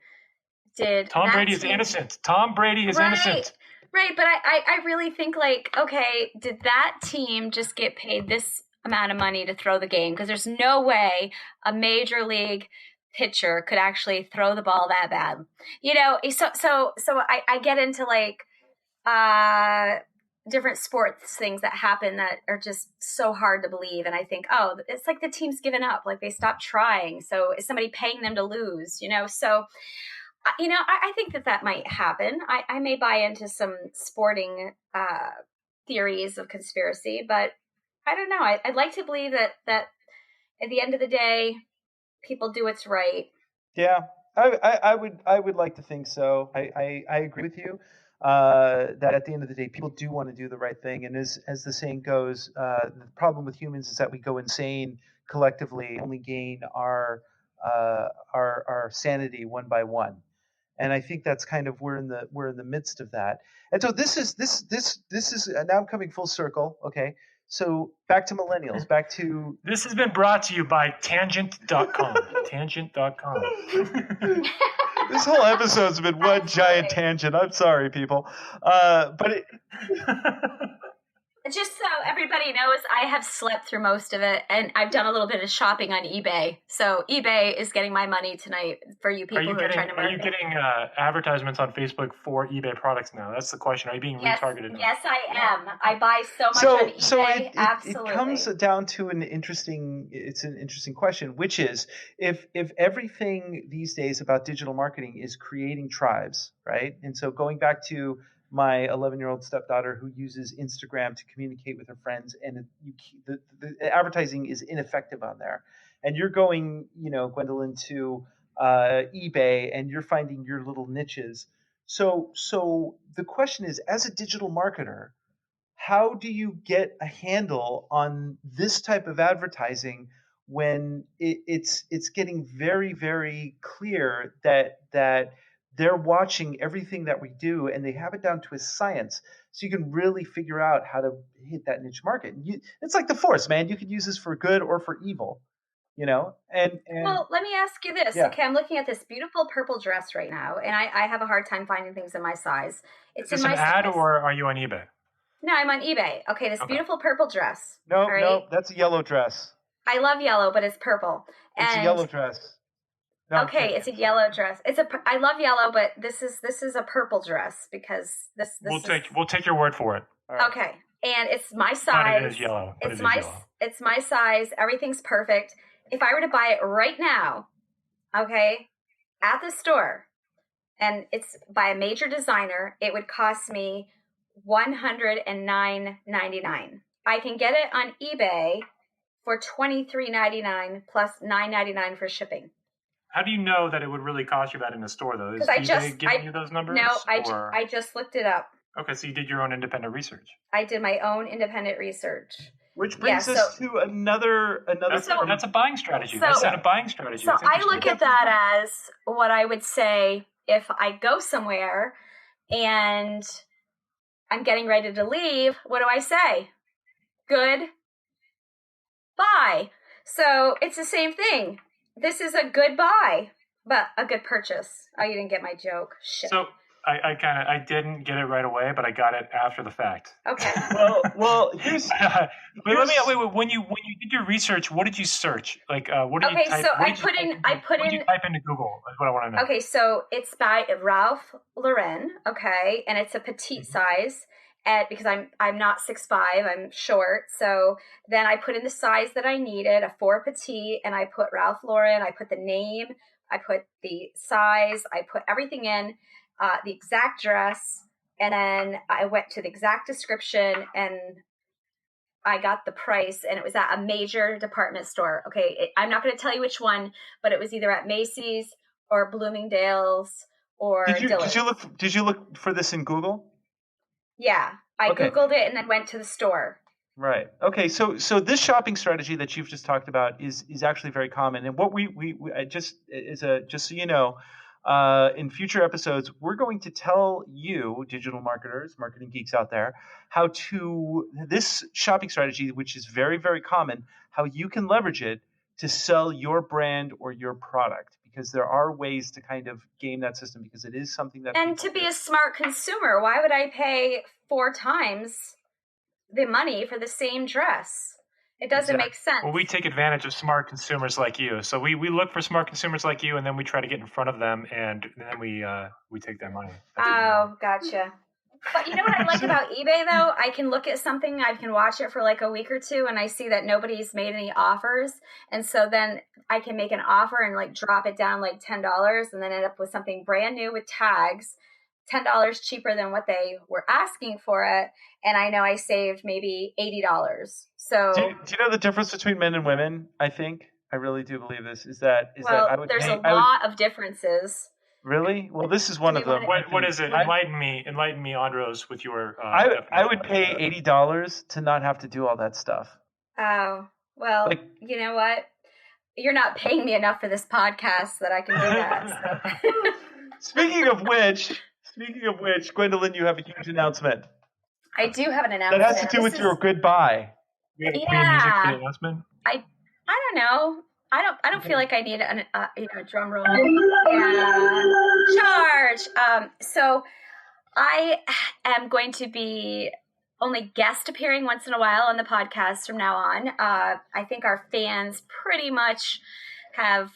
Tom Brady is innocent. Tom Brady is innocent. Right, but I really think like, okay, did that team just get paid this amount of money to throw the game? Because there's no way a major league pitcher could actually throw the ball that bad. You know, so I get into like different sports things that happen that are just so hard to believe, and I think, oh, it's like the team's given up, like they stopped trying. So is somebody paying them to lose? You know, so. You know, I think that might happen. I may buy into some sporting theories of conspiracy, but I don't know. I'd like to believe that at the end of the day, people do what's right. Yeah, I would like to think so. I agree with you that at the end of the day, people do want to do the right thing. And as the saying goes, the problem with humans is that we go insane collectively, only gain our sanity one by one. And I think that's kind of we're in the midst of that. And so this is now I'm coming full circle. Okay, so back to millennials. Back to this has been brought to you by Tangent.com. Tangent.com. This whole episode's been one giant tangent. I'm sorry, people, but just so everybody knows, I have slept through most of it, and I've done a little bit of shopping on eBay. So eBay is getting my money tonight for you people who are trying to market. Are you getting advertisements on Facebook for eBay products now? That's the question. Are you being retargeted now? Yes, I am. I buy so much on eBay. So Absolutely. It comes down to an interesting question, which is if everything these days about digital marketing is creating tribes, right? And so going back to my 11-year-old stepdaughter who uses Instagram to communicate with her friends, and the advertising is ineffective on there. And you're going, Gwendolyn, to eBay, and you're finding your little niches. So the question is, as a digital marketer, how do you get a handle on this type of advertising when it's getting very, very clear that they're watching everything that we do, and they have it down to a science, so you can really figure out how to hit that niche market. It's like the Force, man. You could use this for good or for evil, And well, let me ask you this. Yeah. Okay, I'm looking at this beautiful purple dress right now, and I have a hard time finding things in my size. Is this an ad, or are you on eBay? No, I'm on eBay. Okay, this beautiful purple dress. No, that's a yellow dress. I love yellow, but it's purple. It's a yellow dress. No, okay, it's a yellow dress. I love yellow, but this is a purple dress because this we'll take your word for it. Right. Okay, and it's my size. But it is yellow. It's my size. Everything's perfect. If I were to buy it right now, okay, at the store, and it's by a major designer, it would cost me $109.99. I can get it on eBay for $23.99 plus $9.99 for shipping. How do you know that it would really cost you that in the store, though? Is eBay giving you those numbers? No, I just looked it up. Okay, so you did your own independent research. I did my own independent research. Which brings us to another. That's a buying strategy. That's not a buying strategy. So I look at that as what I would say if I go somewhere and I'm getting ready to leave. What do I say? Good. Buy. So it's the same thing. This is a good buy, but a good purchase. Oh, you didn't get my joke. Shit. So I didn't get it right away, but I got it after the fact. Okay. well, here's. Wait, when you did your research, what did you search? Like, what did you type? So what did you type into Google? Is what I want to know. Okay, so it's by Ralph Lauren. Okay, and it's a petite size. Because I'm not 6'5", I'm short. So then I put in the size that I needed, a 4 petite, and I put Ralph Lauren. I put the name, I put the size, I put everything in, the exact dress, and then I went to the exact description, and I got the price, and it was at a major department store. Okay, I'm not going to tell you which one, but it was either at Macy's or Bloomingdale's or Dillard's. Did you look for this in Google? Yeah, I Googled it and then went to the store. Right. Okay. So this shopping strategy that you've just talked about is actually very common. And what we just so you know, in future episodes, we're going to tell you, digital marketers, marketing geeks out there, how to this shopping strategy, which is very, very common, how you can leverage it to sell your brand or your product. Because there are ways to kind of game that system, because it is something that. And to be a smart consumer, why would I pay 4 times the money for the same dress? It doesn't make sense. Well, we take advantage of smart consumers like you. So we look for smart consumers like you, and then we try to get in front of them, and then we take their money. Oh, gotcha. But you know what I like about eBay, though? I can look at something, I can watch it for like a week or two, and I see that nobody's made any offers. And so then I can make an offer and like drop it down like $10 and then end up with something brand new with tags, $10 cheaper than what they were asking for it. And I know I saved maybe $80. So do you know the difference between men and women? I think I really do believe this is that there's a lot of differences. Really? Well, this is one of them. What is it? Enlighten me, Andros, with your. I would pay $80 to not have to do all that stuff. Oh well, you know what? You're not paying me enough for this podcast that I can do that. So. Speaking of which, Gwendolyn, you have a huge announcement. I do have an announcement. That has to do with your goodbye. You have music for the announcement? I don't know. I don't feel like I need a drum roll. Charge. So I am going to be only guest appearing once in a while on the podcast from now on. I think our fans pretty much have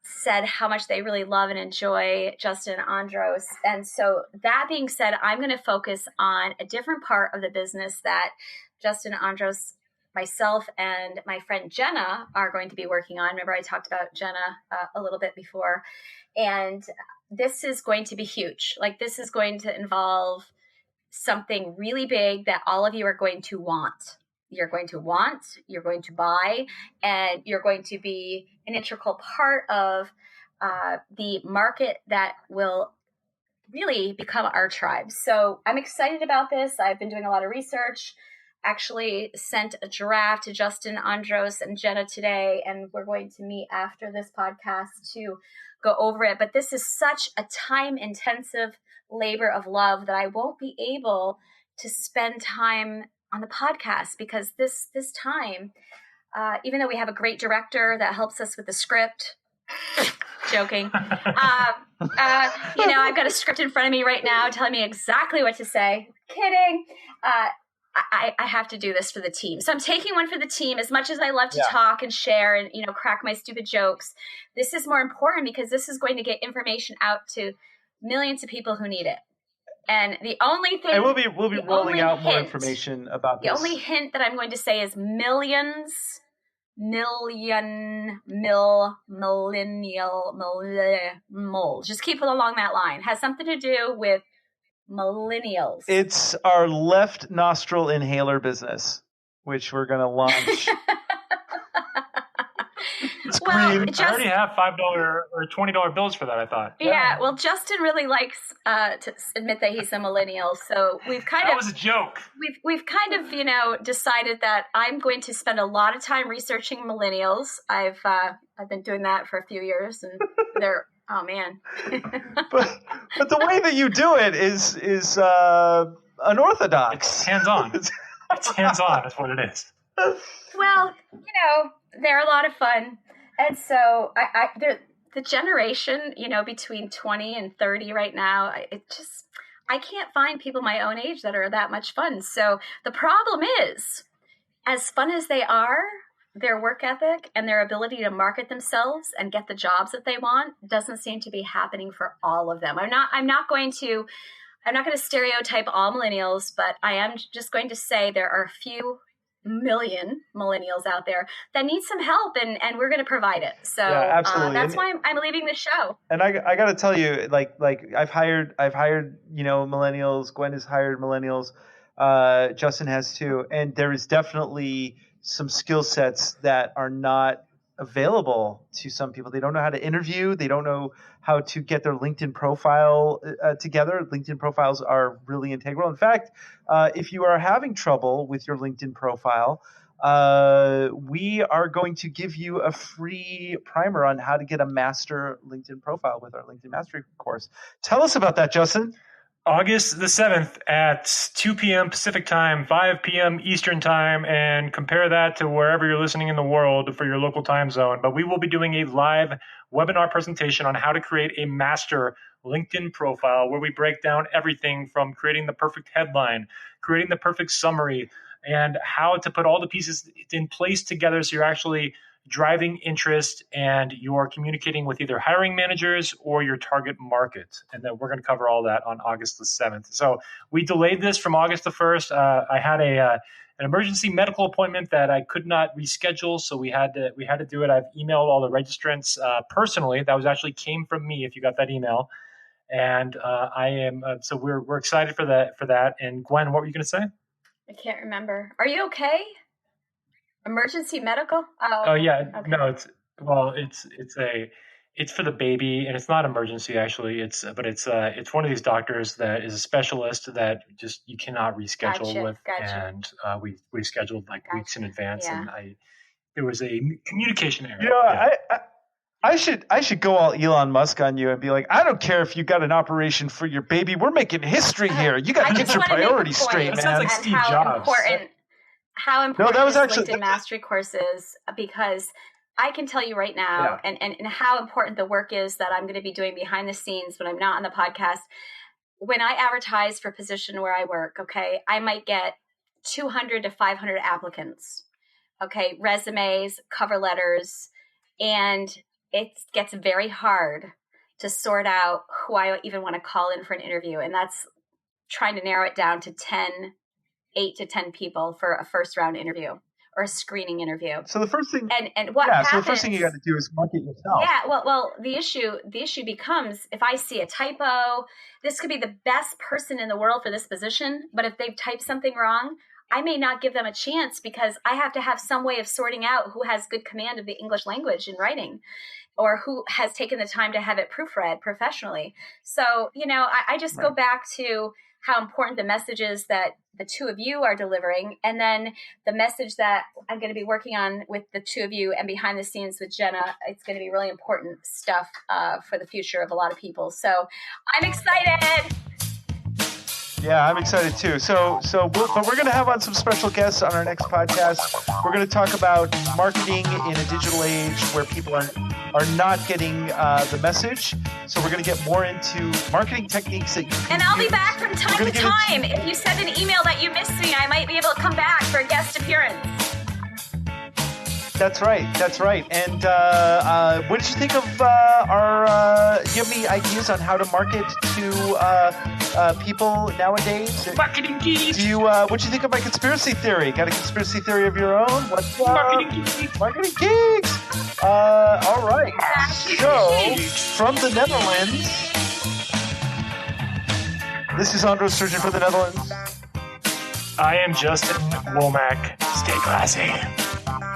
said how much they really love and enjoy Justin Andros. And so that being said, I'm going to focus on a different part of the business that Justin Andros, myself, and my friend Jenna are going to be working on. Remember, I talked about Jenna a little bit before. And this is going to be huge. Like, this is going to involve something really big that all of you are going to want. You're going to buy, and you're going to be an integral part of the market that will really become our tribe. So I'm excited about this. I've been doing a lot of research. Actually sent a draft to Justin Andros and Jenna today, and we're going to meet after this podcast to go over it. But this is such a time-intensive labor of love that I won't be able to spend time on the podcast, because this time, even though we have a great director that helps us with the script, joking, I've got a script in front of me right now telling me exactly what to say. Kidding. I have to do this for the team. So I'm taking one for the team. As much as I love to talk and share and, crack my stupid jokes, this is more important because this is going to get information out to millions of people who need it. And the only thing... And we'll be rolling out more information about this. The only hint that I'm going to say is millions, millennial. Just keep it along that line. Has something to do with millennials. It's our left nostril inhaler business, which we're going to launch. I already have $5 or $20 bills for that, I thought. Yeah, well, Justin really likes to admit that he's a millennial, so we've that was a joke. We've kind of, decided that I'm going to spend a lot of time researching millennials. I've been doing that for a few years, and they're oh man. but the way that you do it is unorthodox. It's hands-on. It's hands-on. That's what it is. Well, they're a lot of fun. And so the generation, between 20 and 30 right now, I can't find people my own age that are that much fun. So the problem is, as fun as they are, their work ethic and their ability to market themselves and get the jobs that they want doesn't seem to be happening for all of them. I'm not going to stereotype all millennials, but I am just going to say there are a few million millennials out there that need some help, and we're going to provide it. So absolutely. That's why I'm leaving the show. And I got to tell you, like I've hired millennials. Gwen has hired millennials. Justin has too, and there is definitely some skill sets that are not available to some people. They don't know how to interview. They don't know how to get their LinkedIn profile together. LinkedIn profiles are really integral. In fact, if you are having trouble with your LinkedIn profile, we are going to give you a free primer on how to get a master LinkedIn profile with our LinkedIn Mastery course. Tell us about that, Justin. August the 7th at 2 p.m. Pacific time, 5 p.m. Eastern time, and compare that to wherever you're listening in the world for your local time zone. But we will be doing a live webinar presentation on how to create a master LinkedIn profile where we break down everything from creating the perfect headline, creating the perfect summary, and how to put all the pieces in place together so you're actually driving interest and you're communicating with either hiring managers or your target market. And then we're going to cover all that on August the 7th. So we delayed this from August the 1st. I had an emergency medical appointment that I could not reschedule, so we had to do it. I've emailed all the registrants personally. That was actually came from me, if you got that email. And I am so we're excited for that. And Gwen, what were you going to say? I can't remember. Are you okay? Emergency medical? Oh yeah, okay. No, it's for the baby, and it's not emergency actually. It's one of these doctors that is a specialist that just you cannot reschedule with, and we scheduled weeks in advance, and there was a communication error. I should go all Elon Musk on you and be like, I don't care if you got an operation for your baby. We're making history here. You got to get your priorities straight, man. That sounds like Steve Jobs. How important LinkedIn Mastery course is, because I can tell you right now, and how important the work is that I'm going to be doing behind the scenes when I'm not on the podcast. When I advertise for a position where I work, okay, I might get 200 to 500 applicants, okay, resumes, cover letters, and it gets very hard to sort out who I even want to call in for an interview. And that's trying to narrow it down to 8 to 10 people for a first round interview or a screening interview. So the first thing, and what happens, so the first thing you got to do is market yourself. Yeah, well, the issue becomes, if I see a typo, this could be the best person in the world for this position, but if they've typed something wrong, I may not give them a chance because I have to have some way of sorting out who has good command of the English language in writing, or who has taken the time to have it proofread professionally. So, I just go back to how important the message is that the two of you are delivering, and then the message that I'm going to be working on with the two of you and behind the scenes with Jenna. It's going to be really important stuff for the future of a lot of people. So I'm excited. Yeah, I'm excited too. But we're going to have on some special guests on our next podcast. We're going to talk about marketing in a digital age where people are not getting the message. So we're going to get more into marketing techniques that you can And I'll use. be back from time to time. If you send an email that you missed me, I might be able to come back for a guest appearance. That's right. And what did you think of do you have any ideas on how to market to people nowadays? Marketing geeks. What do you think of my conspiracy theory? Got a conspiracy theory of your own? What's Marketing geeks. Marketing geeks. All right. So, from the Netherlands, this is Andros Sturgeon for the Netherlands. I am Justin Womack. Stay classy.